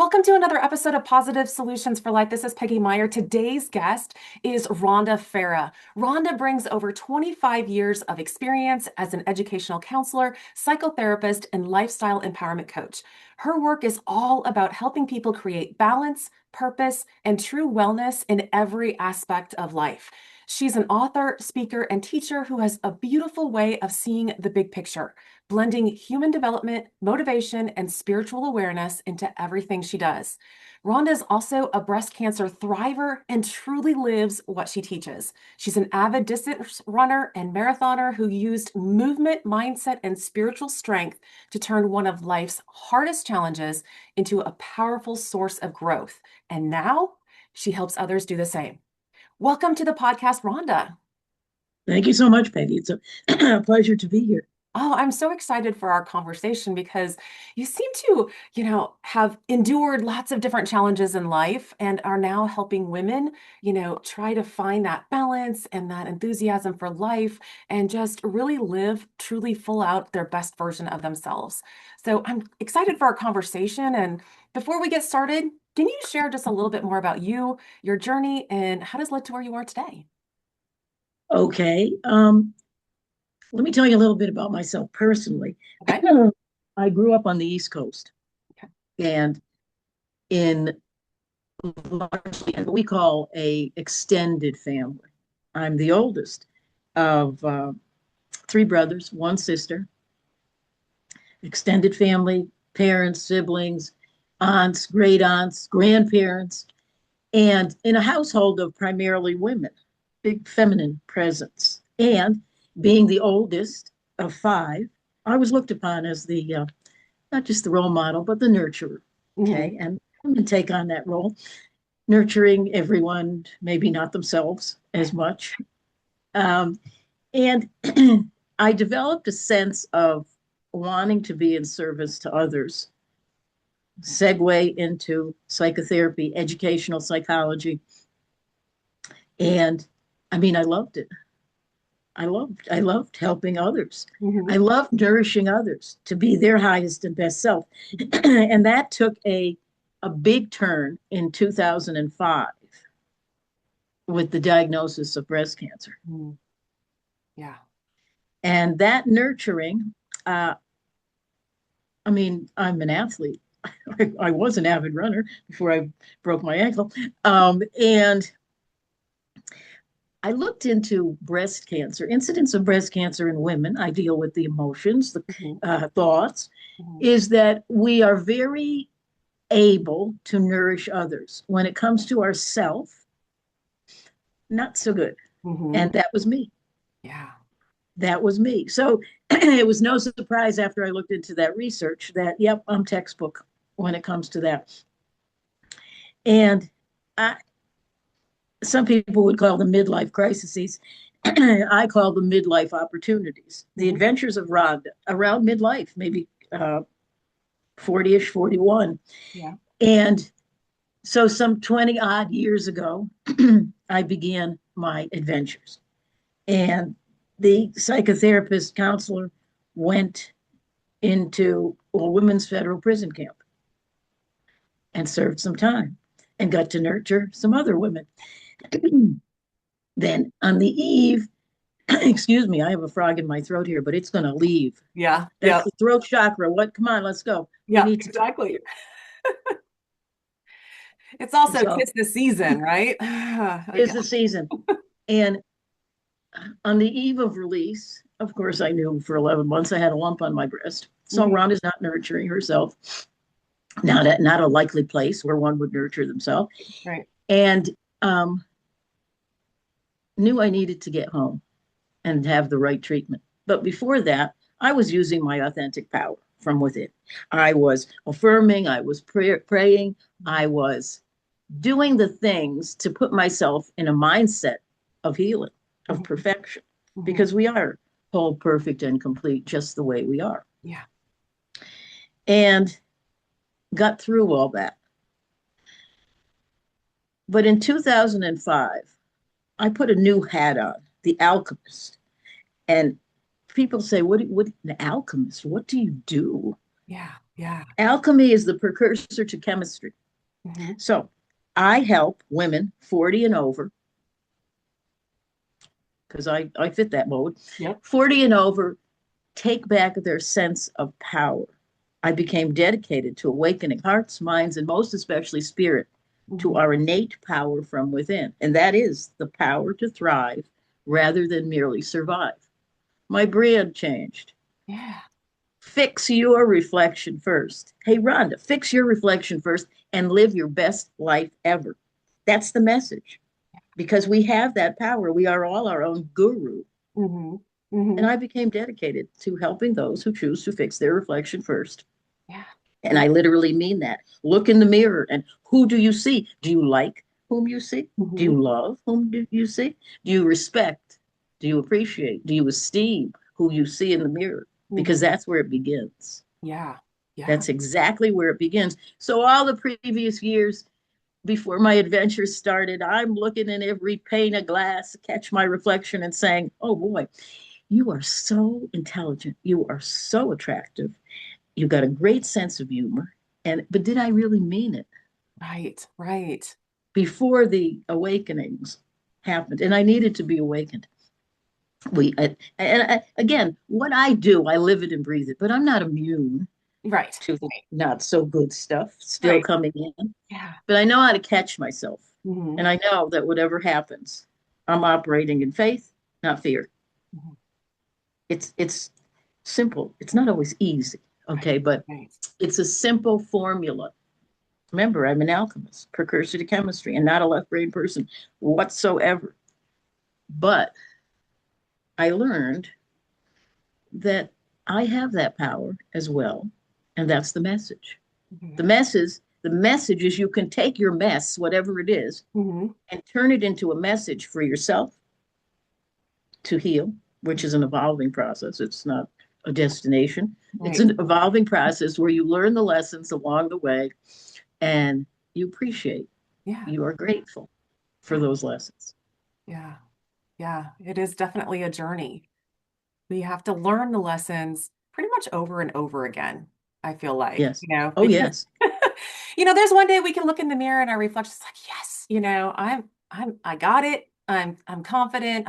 Welcome to another episode of Positive Solutions for Life. This is Peggy Meyer. Today's guest is Rhonda Farrah. Rhonda brings over 25 years of experience as an educational counselor, psychotherapist, and lifestyle empowerment coach. Her work is all about helping people create balance, purpose, and true wellness in every aspect of life. She's an author, speaker, and teacher who has a beautiful way of seeing the big picture, blending human development, motivation, and spiritual awareness into everything she does. Rhonda is also a breast cancer thriver and truly lives what she teaches. She's an avid distance runner and marathoner who used movement, mindset, and spiritual strength to turn one of life's hardest challenges into a powerful source of growth. And now she helps others do the same. Welcome to the podcast, Rhonda. Thank you so much, Peggy. It's a pleasure to be here. Oh, I'm so excited for our conversation because you seem to, have endured lots of different challenges in life and are now helping women, try to find that balance and that enthusiasm for life and just really live truly full out their best version of themselves. So I'm excited for our conversation. And before we get started, can you share just a little bit more about you, your journey, and how does led to where you are today? Okay. Let me tell you a little bit about myself personally. Okay. I grew up on the East Coast Okay. and in largely what we call a extended family. I'm the oldest of three brothers, one sister, extended family, parents, siblings, aunts, great aunts, grandparents, and in a household of primarily women, big feminine presence. And being the oldest of five, I was looked upon as the not just the role model, but the nurturer. Mhm. Okay. And women take on that role, nurturing everyone, maybe not themselves as much. Um, and I developed a sense of wanting to be in service to others, segue into psychotherapy, educational psychology. And I mean, I loved it. I loved helping others. I Mhm. loved nourishing others to be their highest and best self. And that took a big turn in 2005 with the diagnosis of breast cancer. Mhm. Yeah. And that nurturing, uh, I mean, I'm an athlete. I was an avid runner before I broke my ankle. And I looked into breast cancer, incidence of breast cancer in women. I deal with the emotions, the Mhm. thoughts, Mhm. is that we are very able to nourish others. When it comes to ourself, not so good. Mhm. And that was me. Yeah. That was me. So it was no surprise after I looked into that research that, yep, I'm textbook when it comes to that. And I, some people would call them midlife crises. I call them midlife opportunities. The Mhm. adventures of Rhonda around midlife, maybe 40-ish, 41. Yeah. And so some 20 odd years ago, I began my adventures. And the psychotherapist counselor went into a women's federal prison camp and served some time and got to nurture some other women. Then on the eve, excuse me, I have a frog in my throat here, but it's going to leave. Yeah. That's Yeah. the throat chakra. What? Come on, let's go. We Yeah. need to talk. Exactly. It's also So, tis the season, right? is Yeah. the season. And on the eve of release, of course, I knew for 11 months I had a lump on my breast. So Mhm. Rhonda's not nurturing herself, not a likely place where one would nurture themselves. Right. And um, knew I needed to get home and have the right treatment. But before that, I was using my authentic power from within. I was affirming, I was praying, I was doing the things to put myself in a mindset of healing, of Mhm. perfection, Mhm. because we are whole, perfect, and complete just the way we are. Yeah. And got through all that. But in 2005, I put a new hat on, the alchemist. And people say, what an alchemist? What do you do? Yeah. Yeah. Alchemy is the precursor to chemistry. Hmm. So I help women 40 and over, because I fit that mode, Yep. 40 and over, take back their sense of power. I became dedicated to awakening hearts, minds, and most especially spirit to Hmm. our innate power from within. And that is the power to thrive rather than merely survive. My brand changed. Yeah. Fix your reflection first. Hey, Rhonda, fix your reflection first and live your best life ever. That's the message because we have that power. We are all our own guru. Hmm. Hmm. And I became dedicated to helping those who choose to fix their reflection first. Yeah. And Yeah. I literally mean that. Look in the mirror and who do you see? Do you like whom you see? Do Hmm. you love whom do you see? Do you respect? Do you appreciate? Do you esteem who you see in the mirror? Because Hmm. that's where it begins. Yeah. Yeah. That's exactly where it begins. So, all the previous years before my adventure started, I'm looking in every pane of glass, catch my reflection, and saying, oh boy, you are so intelligent. You are so attractive. You got a great sense of humor. But did I really mean it? Right. Right. Before the awakenings happened, and I needed to be awakened. Again, what I do, I live it and breathe it, but I'm not immune Right. to the Right. not so good stuff still Right. coming in. Yeah. But I know how to catch myself. Hmm. And I know that whatever happens, I'm operating in faith, not fear. Hmm. It's simple. It's not always easy, Right. okay, but Right. it's a simple formula. Remember, I'm an alchemist, precursor to chemistry, and not a left brain person whatsoever. But I learned that I have that power as well, and that's the message. Hmm. The message is you can take your mess, whatever it is, Hmm. and turn it into a message for yourself to heal, which is an evolving process. It's not a destination. It's Right. an evolving process where you learn the lessons along the way and you appreciate, Yeah. you are grateful for Yeah. those lessons. Yeah. Yeah. It is definitely a journey. We have to learn the lessons pretty much over and over again, I feel like, Yes. Oh, because yes. there's one day we can look in the mirror and our reflection is like, yes, I got it. I'm confident.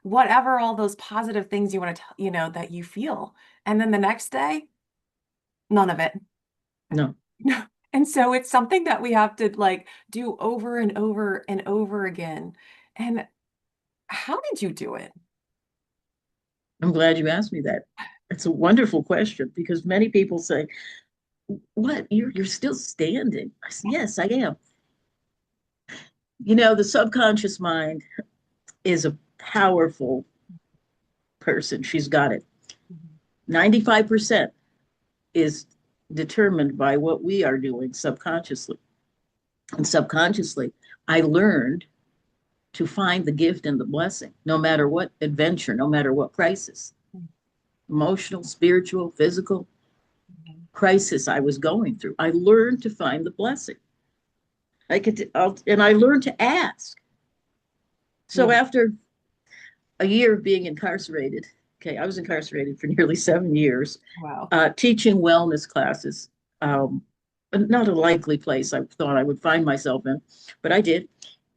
Whatever all those positive things you want to tell, that you feel. And then the next day, none of it. No, And so it's something that we have to like do over and over and over again. And how did you do it? I'm glad you asked me that. It's a wonderful question because many people say, what? You're still standing. I said, yes, I am. The subconscious mind is a powerful person. She's got it. 95% is determined by what we are doing subconsciously. And subconsciously, I learned to find the gift and the blessing, no matter what adventure, no matter what crisis, emotional, spiritual, physical crisis I was going through. I learned to find the blessing. And I learned to ask. So Mhm. after a year of being incarcerated, okay, I was incarcerated for nearly 7 years, Wow. teaching wellness classes. Um, Not a likely place I thought I would find myself in, but I did.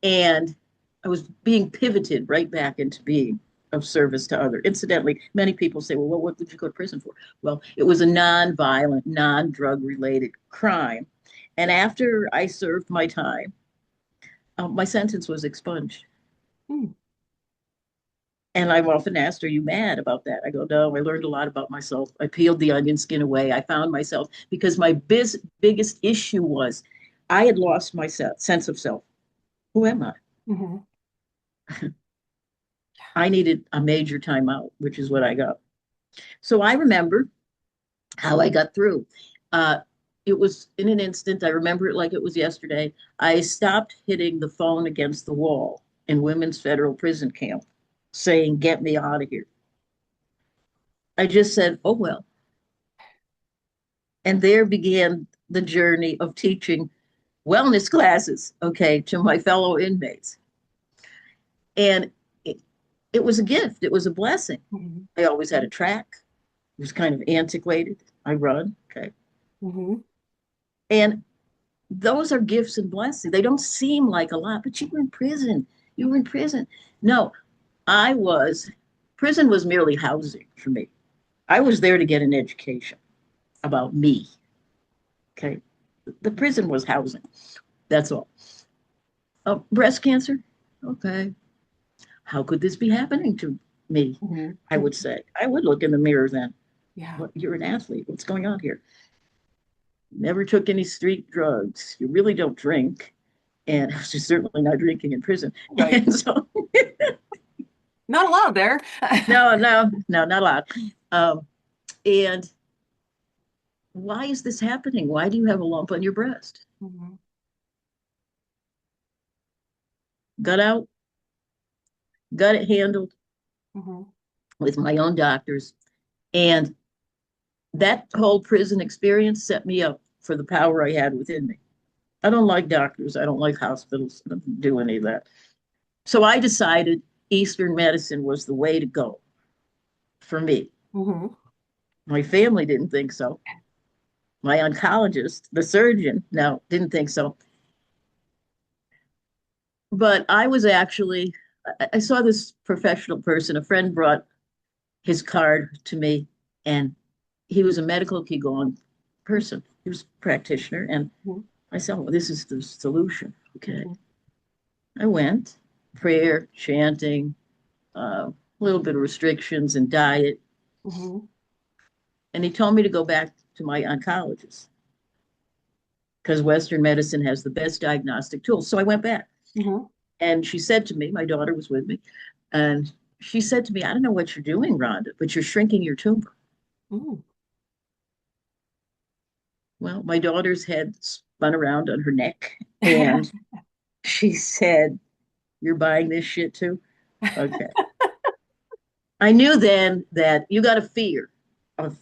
And I was being pivoted right back into being of service to others. Incidentally, many people say, well, what did you go to prison for? Well, it was a non-violent, non-drug related crime. And after I served my time, my sentence was expunged. Mm. And I'm often asked, are you mad about that? I go, no, I learned a lot about myself. I peeled the onion skin away. I found myself because my biggest issue was I had lost my sense of self. Who am I? Mhm. I needed a major timeout, which is what I got. So I remember how I got through. Uh, it was in an instant. I remember it like it was yesterday. I stopped hitting the phone against the wall in women's federal prison camp saying, get me out of here. I just said, oh, well. And there began the journey of teaching wellness classes, okay, to my fellow inmates. And it was a gift, it was a blessing. Mhm. I always had a track, it was kind of antiquated. I run, okay. Hmm. And those are gifts and blessings. They don't seem like a lot, but you were in prison. You were in prison. No, I was, prison was merely housing for me. I was there to get an education about me. Okay. The prison was housing. That's all. Breast cancer. Okay. How could this be happening to me? Hmm. I would say. I would look in the mirror then. Yeah. What, you're an athlete. What's going on here? Never took any street drugs. You really don't drink. And I was just certainly not drinking in prison. Right. And so, Not allowed there. no, no, no, not allowed. Um, and why is this happening? Why do you have a lump on your breast? Hmm. Got out, got it handled Hmm. with my own doctors. And that whole prison experience set me up for the power I had within me. I don't like doctors. I don't like hospitals. I don't do any of that. So I decided Eastern medicine was the way to go for me. Hmm. My family didn't think so. My oncologist, the surgeon, no, didn't think so. But I was actually, I saw this professional person. A friend brought his card to me, and he was a medical Qigong person. He was a practitioner. And Hmm. I said, well, this is the solution. Okay. Hmm. I went, prayer, chanting, a little bit of restrictions and diet. Hmm. And he told me to go back to my oncologist because Western medicine has the best diagnostic tools. So I went back. Hmm. And she said to me, my daughter was with me, and she said to me, I don't know what you're doing, Rhonda, but you're shrinking your tumor. Hmm. Well, my daughter's head spun around on her neck, and she said, you're buying this shit too? Okay. I knew then that you got a fear of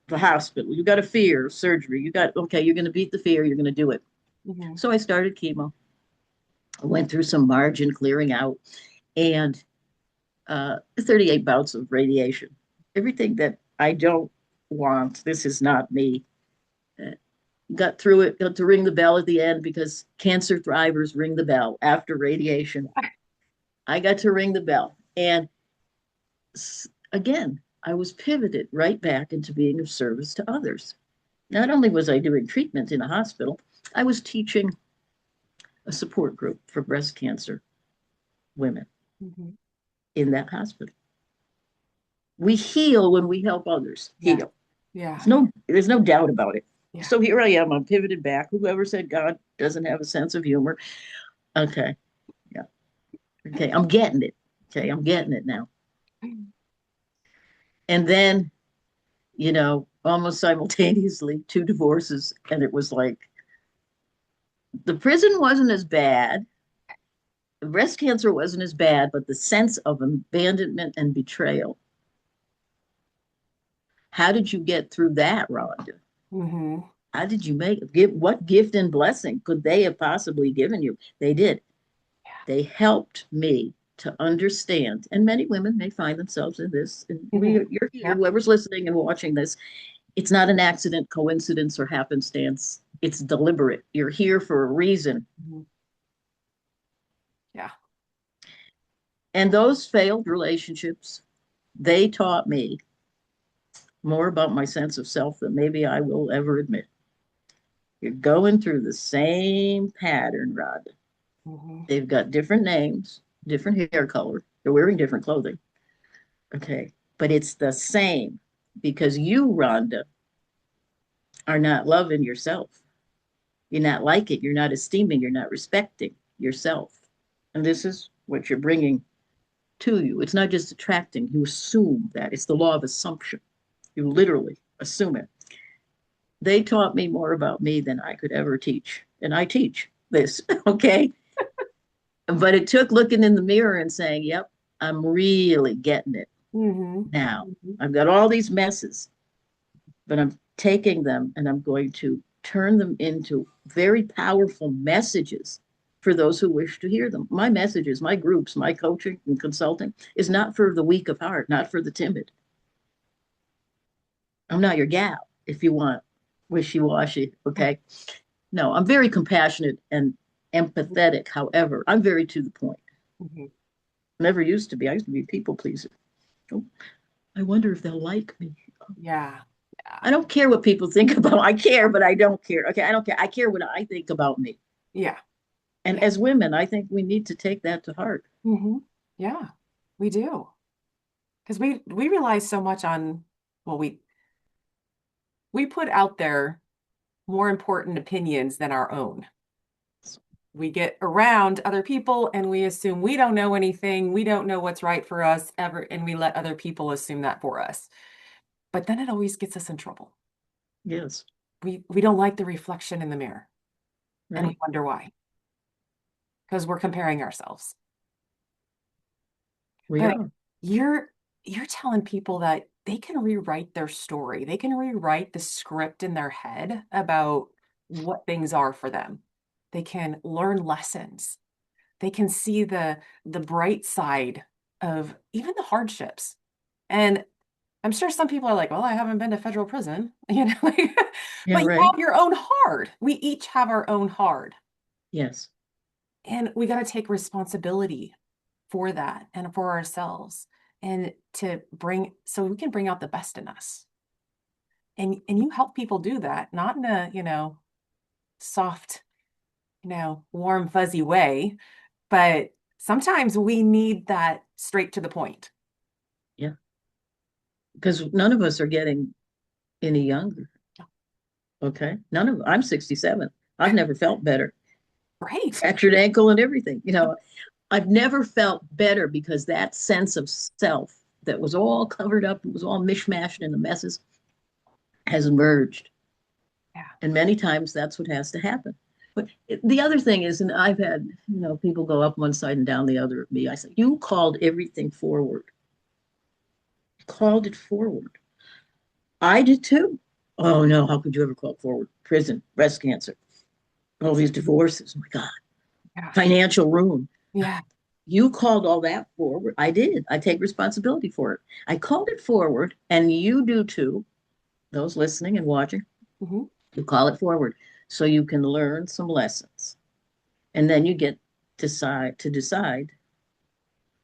the hospital. You got a fear of surgery. You got, okay, you're going to beat the fear. You're going to do it. Hmm. So I started chemo. I went through some margin clearing out and 38 bouts of radiation. Everything that I don't want. This is not me. Uh, got through it, got to ring the bell at the end because cancer thrivers ring the bell after radiation. I got to ring the bell. And again, I was pivoted right back into being of service to others. Not only was I doing treatment in a hospital, I was teaching a support group for breast cancer women Hmm. in that hospital. We heal when we help others Yeah. heal. Yeah. There's no doubt about it. Yeah. So here I am. I'm pivoted back. Whoever said God doesn't have a sense of humor? Okay, yeah, okay. I'm getting it. Okay, I'm getting it now. And then, almost simultaneously, two divorces, and it was like the prison wasn't as bad. The breast cancer wasn't as bad, but the sense of abandonment and betrayal. How did you get through that, Rhonda? Hmm. How did you what gift and blessing could they have possibly given you? They did. They helped me to understand, and many women may find themselves in this. And Hmm. you're here, Yep. whoever's listening and watching this, it's not an accident, coincidence, or happenstance. It's deliberate. You're here for a reason. Hmm. Yeah. And those failed relationships, they taught me more about my sense of self than maybe I will ever admit. You're going through the same pattern, Rod. Hmm. They've got different names, different hair color. They're wearing different clothing. Okay. But it's the same because you, Rhonda, are not loving yourself. You're not liking, you're not esteeming, you're not respecting yourself. And this is what you're bringing to you. It's not just attracting, you assume that. It's the law of assumption. You literally assume it. They taught me more about me than I could ever teach. And I teach this, okay? But it took looking in the mirror and saying, yep, I'm really getting it Hmm. now. Hmm. I've got all these messes, but I'm taking them and I'm going to turn them into very powerful messages for those who wish to hear them. My messages, my groups, my coaching and consulting is not for the weak of heart, not for the timid. I'm not your gal if you want wishy-washy. Okay. No, I'm very compassionate and empathetic. However, I'm very to the point. Mhm. Never used to be. I used to be a people pleaser. Oh, I wonder if they'll like me. Yeah. Yeah. I don't care what people think about. I care, but I don't care. Okay, I don't care. I care what I think about me. Yeah. And Yeah. as women, I think we need to take that to heart. Hmm. Yeah. We do. Because we rely so much on, well, we put out there more important opinions than our own. We get around other people and we assume we don't know anything, we don't know what's right for us ever, and we let other people assume that for us. But then it always gets us in trouble. Yes, We don't like the reflection in the mirror and we right. wonder why, because we're comparing ourselves. We But are. you're you're telling people that they can rewrite their story. They can rewrite the script in their head about what things are for them. They can learn lessons. They can see the bright side of even the hardships. And I'm sure some people are like, well, I haven't been to federal prison, like, Yeah, but you right. have your own hard. We each have our own hard. Yes. And we got to take responsibility for that and for ourselves and to bring so we can bring out the best in us. And you help people do that, not in a, soft, warm, fuzzy way, but sometimes we need that straight to the point. Yeah. Because none of us are getting any younger. Okay. None of I'm 67. I've never felt better. Right. Fractured ankle and everything. I've never felt better because that sense of self that was all covered up, it was all mishmashed in the messes, has emerged. Yeah. And many times that's what has to happen. But the other thing is, and I've had, people go up one side and down the other of me. I said, you called everything forward. You called it forward. I did too. Oh no, how could you ever call it forward? Prison, breast cancer, all these divorces. Oh my God, Yeah. financial ruin. Yeah. You called all that forward. I did. I take responsibility for it. I called it forward, and you do too. Those listening and watching, Hmm. you call it forward so you can learn some lessons, and then you get to decide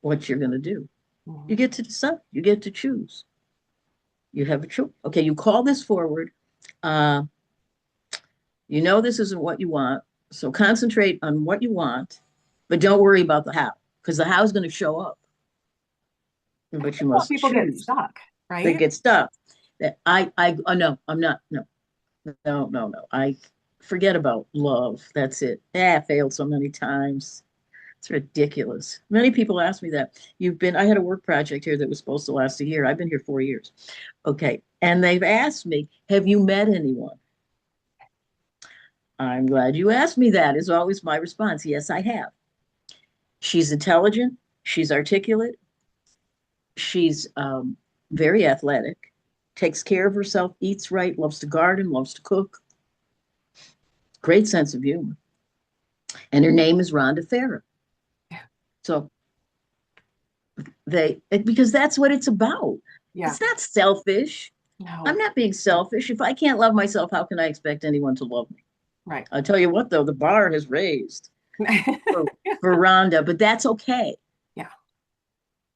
what you're going to do. Hmm. You get to decide. You get to choose. You have a choice. Okay, you call this forward. Uh, you know this isn't what you want, so concentrate on what you want, but don't worry about the how, because the how is going to show up. I But you think a lot of must people get choose. stuck, They right? get stuck. That oh no, I'm not. No, no, no, no. I forget about love. That's it. I failed so many times. It's ridiculous. Many people ask me that. I had a work project here that was supposed to last a year. I've been here 4 years. Okay. And they've asked me, have you met anyone? I'm glad you asked me that, is always my response. Yes, I have. She's intelligent. She's articulate. She's very athletic, takes care of herself, eats right, loves to garden, loves to cook, great sense of humor. And her name is Rhonda Farrah. So because that's what it's about. Yeah. It's not selfish. I'm No. not being selfish. If I can't love myself, how can I expect anyone to love me? Right. I'll tell you what, though, the bar has raised for Rhonda, but that's okay. Yeah.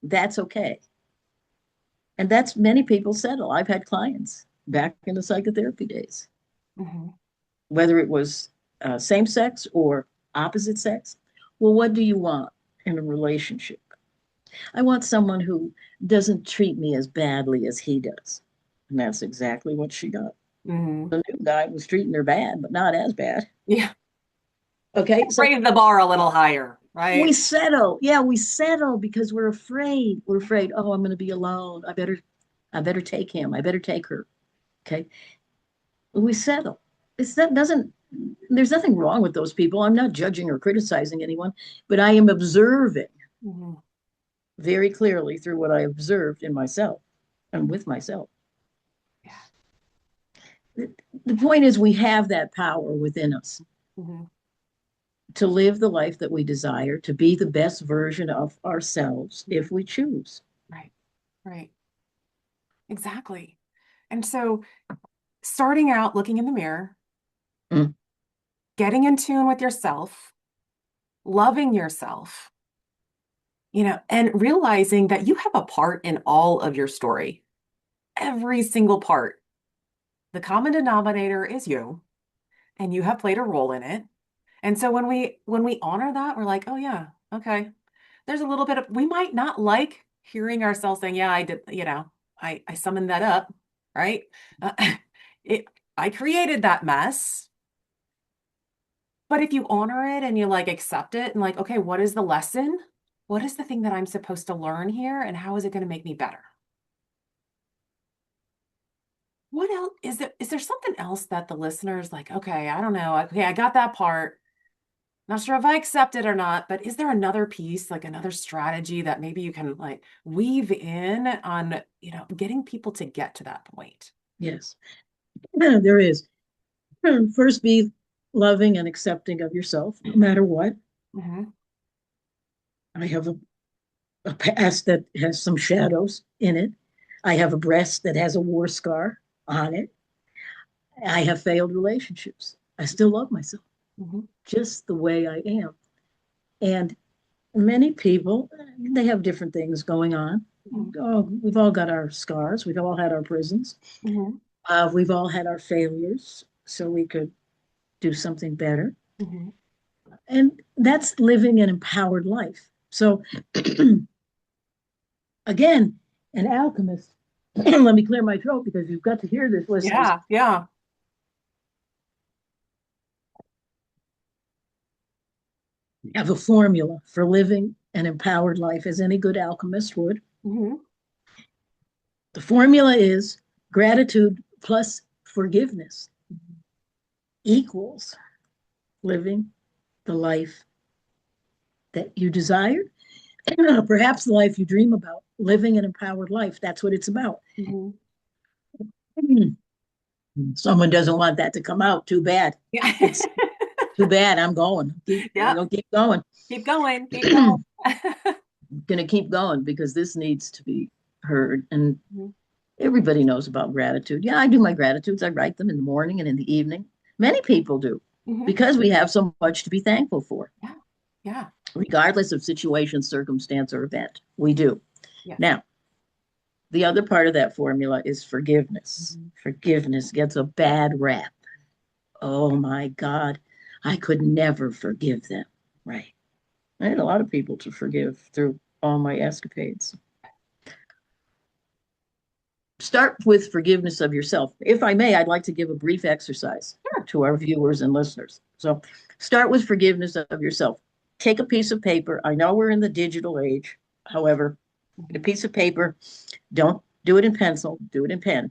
That's okay. And that's many people settle. I've had clients back in the psychotherapy days, Hmm. whether it was same sex or opposite sex. Well, what do you want in a relationship? I want someone who doesn't treat me as badly as he does. And that's exactly what she got. Hmm. The new guy was treating her bad, but not as bad. Yeah. Okay. So Raise the bar a little higher, we right? settle. Yeah, we settle because we're afraid. We're afraid, oh, I'm going to be alone. I better take him. I better take her. Okay. We settle. There's nothing wrong with those people. I'm not judging or criticizing anyone, but I am observing Hmm. very clearly through what I observed in myself and with myself. Yeah. The point is, we have that power within us Hmm. to live the life that we desire, to be the best version of ourselves Hmm. if we choose. Right. Right. Exactly. And so starting out looking in the mirror, Mm. getting in tune with yourself, loving yourself, and realizing that you have a part in all of your story, every single part. The common denominator is you, and you have played a role in it. And so when we honor that, we're like, oh yeah, okay. There's a little bit of we might not like hearing ourselves saying, yeah, I did, I summoned that up, right? Uh, it I created that mess. But if you honor it and you like accept it and like, okay, what is the lesson? What is the thing that I'm supposed to learn here? And how is it going to make me better? What else is there something else that the listeners like, okay, I don't know. Okay, I got that part. Not sure if I accept it or not, but is there another piece, like another strategy that maybe you can like weave in on, getting people to get to that point? Yes, there is. First, be loving and accepting of yourself, no matter what. Hmm. I have a past that has some shadows in it. I have a breast that has a war scar on it. I have failed relationships. I still love myself Hmm. just the way I am. And many people, they have different things going on. Hmm. Oh, we've all got our scars. We've all had our prisons. Hmm. We've all had our failures, so we could do something better. Hmm. And that's living an empowered life. So, again, an alchemist, let me clear my throat because you've got to hear this, listeners. Yeah, yeah. Have a formula for living an empowered life, as any good alchemist would. Hmm. The formula is gratitude plus forgiveness equals living the life that you desire, perhaps the life you dream about, living an empowered life. That's what it's about. Hmm. Someone doesn't want that to come out. Too bad. Yeah. It's too bad. I'm going. I'm Yep. gonna keep going. Keep going. Keep I'm going. gonna keep going because this needs to be heard. And Mhm. everybody knows about gratitude. Yeah, I do my gratitudes. I write them in the morning and in the evening. Many people do Mhm. because we have so much to be thankful for, Yeah. Yeah. regardless of situation, circumstance, or event. We do. Yes. Now, the other part of that formula is forgiveness. Mhm. Forgiveness gets a bad rap. Oh my God, I could never forgive them. Right. I had a lot of people to forgive through all my escapades. Start with forgiveness of yourself. If I may, I'd like to give a brief exercise Sure. to our viewers and listeners. So start with forgiveness of yourself. Take a piece of paper. I know we're in the digital age. However, get a Mhm. piece of paper. Don't do it in pencil, do it in pen.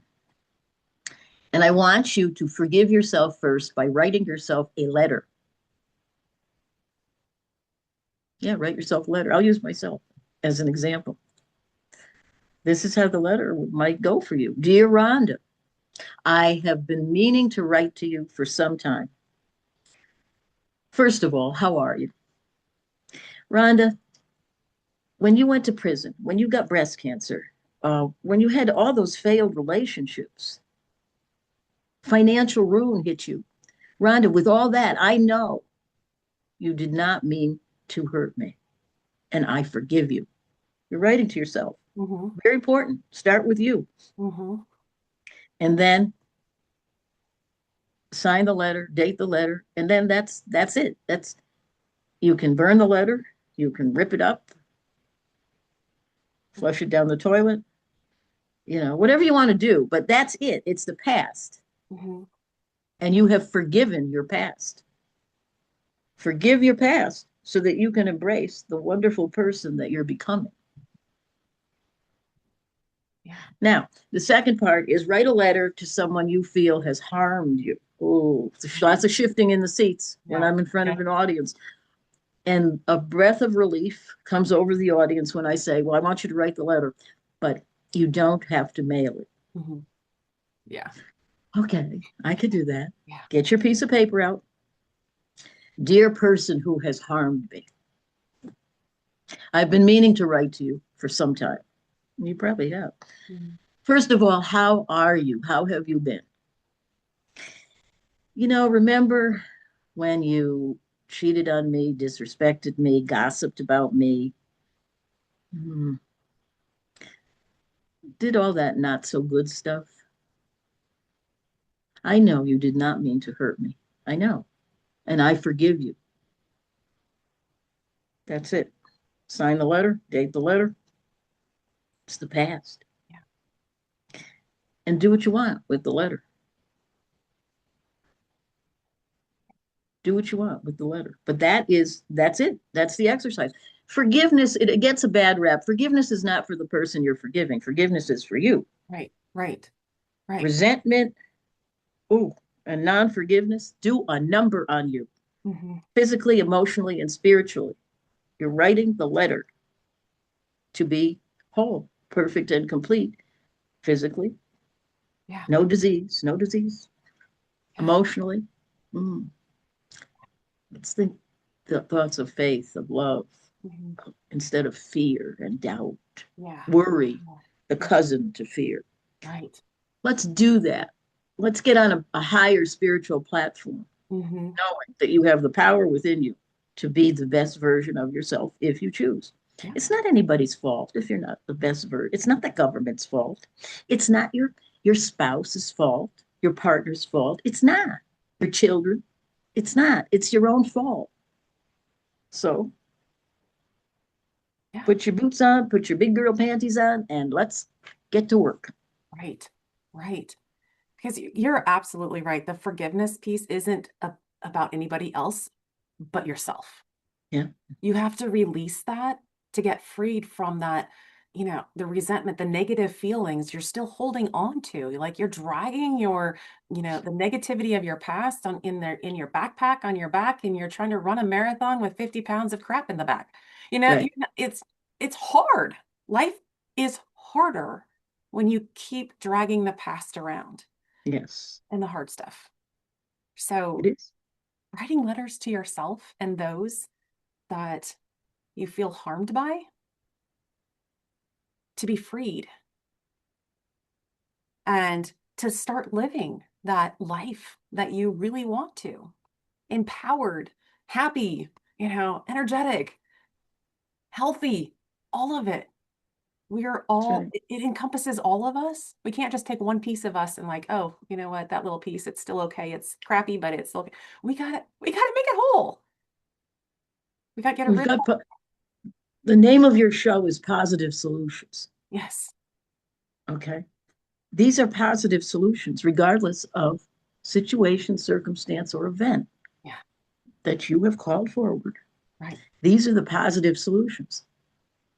And I want you to forgive yourself first by writing yourself a letter. Yeah, write yourself a letter. I'll use myself as an example. This is how the letter might go for you. Dear Rhonda, I have been meaning to write to you for some time. First of all, how are you? Rhonda, when you went to prison, when you got breast cancer, when you had all those failed relationships, financial ruin hit you. Rhonda, with all that, I know you did not mean to hurt me, and I forgive you. You're writing to yourself. Mhm. Very important. Start with you. Mhm. And then sign the letter, date the letter, and then that's it. That's you can burn the letter, you can rip it up, flush it down the toilet, whatever you want to do, but that's it. It's the past. Mhm. And you have forgiven your past. Forgive your past so that you can embrace the wonderful person that you're becoming. Yeah. Now, the second part is write a letter to someone you feel has harmed you. Oh, lots of shifting in the seats when Yeah. I'm in front Yeah. of an audience. And a breath of relief comes over the audience when I say, well, I want you to write the letter, but you don't have to mail it. Mhm. Yeah. Okay, I could do that. Yeah. Get your piece of paper out. Dear person who has harmed me, I've been meaning to write to you for some time. You probably have. Mhm. First of all, how are you? How have you been? remember when you cheated on me, disrespected me, gossiped about me, hmm, did all that not so good stuff? I know you did not mean to hurt me. I know. And I forgive you. That's it. Sign the letter, date the letter. It's the past. Yeah. And do what you want with the letter. Do what you want with the letter. But that's it. That's the exercise. Forgiveness, it gets a bad rap. Forgiveness is not for the person you're forgiving. Forgiveness is for you. Right. Right. Right. Resentment, ooh, and non-forgiveness do a number on you, Hmm. physically, emotionally, and spiritually. You're writing the letter to be whole, perfect, and complete physically. Yeah. No disease, no disease. Yeah. Emotionally, mm, let's think the thoughts of faith, of love, Hmm. instead of fear and doubt, Yeah. worry, Yeah. the Yeah. cousin to fear. Right. Let's do that. Let's get on a higher spiritual platform, Hmm. knowing that you have the power within you to be the best version of yourself if you choose. Yeah. It's not anybody's fault if you're not the best version. It's not the government's fault. It's not your spouse's fault, your partner's fault. It's not your children. It's not. It's your own fault. So Yeah. put your boots on, put your big girl panties on, and let's get to work. Right. Right. Because you're absolutely right. The forgiveness piece isn't about anybody else but yourself. Yeah, You have to release that to get freed from that, the resentment, the negative feelings you're still holding on to. Like you're dragging the negativity of your past in your backpack on your back, and you're trying to run a marathon with 50 pounds of crap in the back. You know, you, right. it's hard. Life is harder when you keep dragging the past around Yes, and the hard stuff. it So is. writing letters to yourself and those that you feel harmed by, to be freed and to start living that life that you really want to, empowered, happy, energetic, healthy, all of it. That's right. It encompasses all of us. We can't just take one piece of us and like, oh, you know what, that little piece, it's still okay. It's crappy, but it's still okay. We gotta make it whole. We gotta get We've rid got of. the name of your show is Positive Solutions. Yes. Okay. These are positive solutions, regardless of situation, circumstance, or event Yeah. that you have called forward. Right. These are the positive solutions.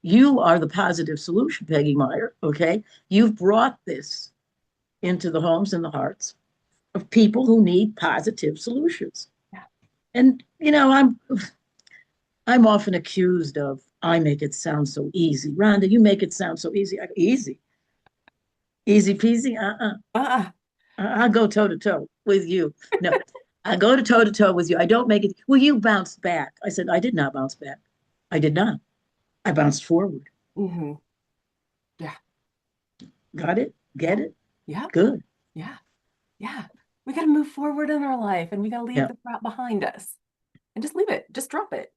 You are the positive solution, Peggy Meyer. Okay. You've brought this into the homes and the hearts of people who need positive solutions. Yeah. And, I'm often accused of, I make it sound so easy. Rhonda, you make it sound so easy. Easy. Easy peasy. Uh-uh. I'll go toe to toe with you. No, I go to toe with you. I don't make it. Well, you bounced back. I said, I did not bounce back. I did not. I bounced forward. Hmm. Yeah. Got it? Yeah. Get it? Yeah. Good. Yeah. Yeah. We got to move forward in our life, and we got to leave Yeah. the crap behind us and just leave it, just drop it.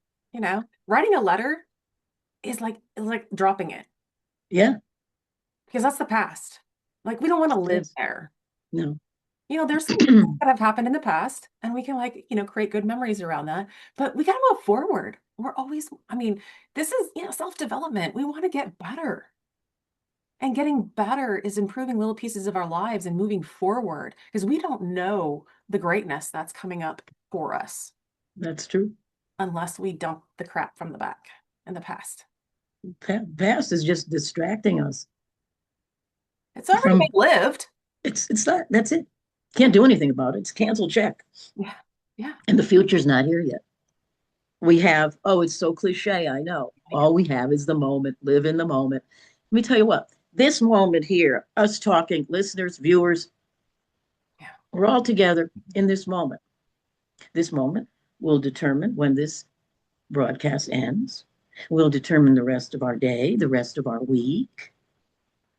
Writing a letter is like dropping it Yeah. because that's the past. Like we don't want to live Yes. there. No. There's some things that have happened in the past, and we can create good memories around that, but we got to move forward. This is, self-development. We want to get better. And getting better is improving little pieces of our lives and moving forward because we don't know the greatness that's coming up for us That's true. unless we dump the crap from the back in the past. Past is just distracting us It's already been from lived. it's not that's it. Can't do anything about it. It's canceled check. Yeah. Yeah. And the future's not here yet. We have, oh, it's so cliche, I know. All we have is the moment, live in the moment. Let me tell you what, this moment here, us talking, listeners, viewers, Yeah. we're all together in this moment. This moment will determine when this broadcast ends, will determine the rest of our day, the rest of our week.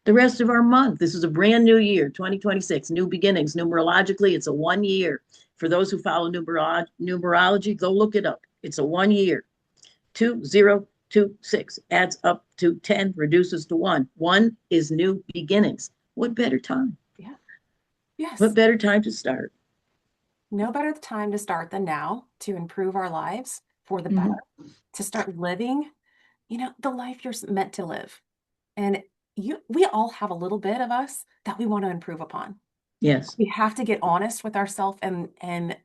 the rest of our month. This is a brand new year, 2026, new beginnings. Numerologically, it's a 1 year. For those who follow numerology, go look it up. It's a 1 year. 2026 adds up to 10, reduces to 1. 1 is new beginnings. What better time? Yeah. What Yes. better time to start? No better time to start than now to improve our lives for the better, Mhm. to start living, the life you're meant to live. And we all have a little bit of us that we want to improve upon. Yes, We have to get honest with ourselves and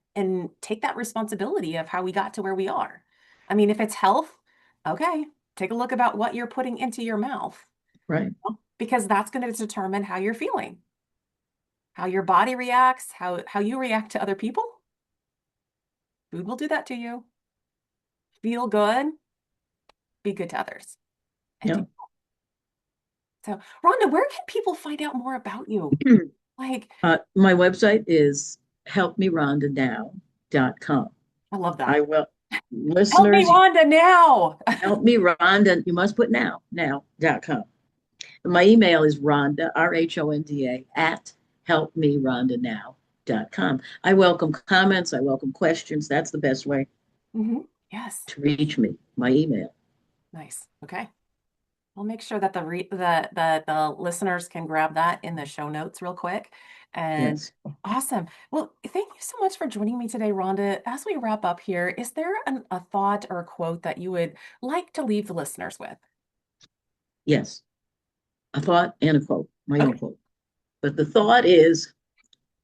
take that responsibility of how we got to where we are. I mean, if it's health, okay, take a look about what you're putting into your mouth, right. because that's going to determine how you're feeling, how your body reacts, how you react to other people. Food will do that to you. Feel good, be good to others, and do Yeah. so. Rhonda, where can people find out more about you? Like, My website is helpmerhondanow.com. I love that. I will, Help me, listeners, Rhonda, now. help me, Rhonda. You must put now.com. My email is Rhonda, RHONDA, at helpmerhondanow.com. I welcome comments. I welcome questions. That's the best way Yes. to reach me, my email. Nice. Okay. We'll make sure that the listeners can grab that in the show notes real quick. And Yes. awesome. Well, thank you so much for joining me today, Rhonda. As we wrap up here, is there a thought or a quote that you would like to leave the listeners with? Yes. A thought and a quote, my own Okay. quote. But the thought is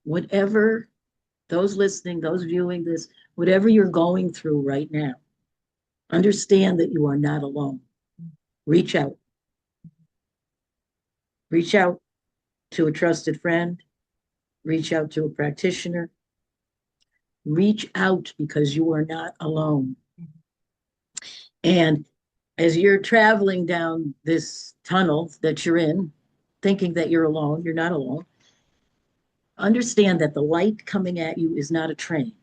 whatever those listening, those viewing this, whatever you're going through right now, understand that you are not alone. Reach out. Reach out to a trusted friend. Reach out to a practitioner. Reach out because you are not alone. And as you're traveling down this tunnel that you're in, thinking that you're alone, you're not alone. Understand that the light coming at you is not a train.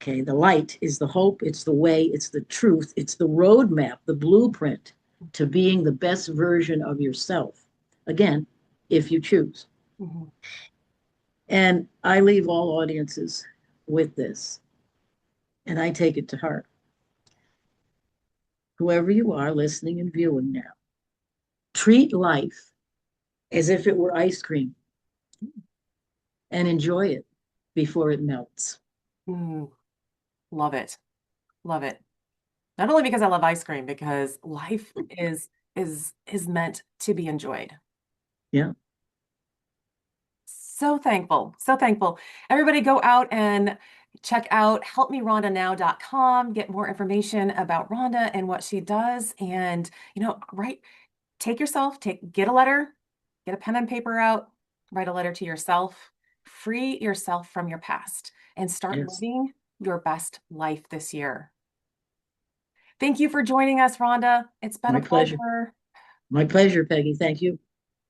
Okay, the light is the hope, it's the way, it's the truth, it's the roadmap, the blueprint to being the best version of yourself. Again, if you choose. Mhm. And I leave all audiences with this, and I take it to heart. Whoever you are listening and viewing now, treat life as if it were ice cream and enjoy it before it melts. Mm, love it. Love it. Not only because I love ice cream, because life is meant to be enjoyed. Yeah, So thankful. So thankful. Everybody go out and check out helpmerhondanow.com, get more information about Rhonda and what she does. And, write, get a letter, get a pen and paper out, write a letter to yourself, free yourself from your past, and start yes. living your best life this year. Thank you for joining us, Rhonda. It's been a My pleasure. pleasure. My pleasure, Peggy. Thank you.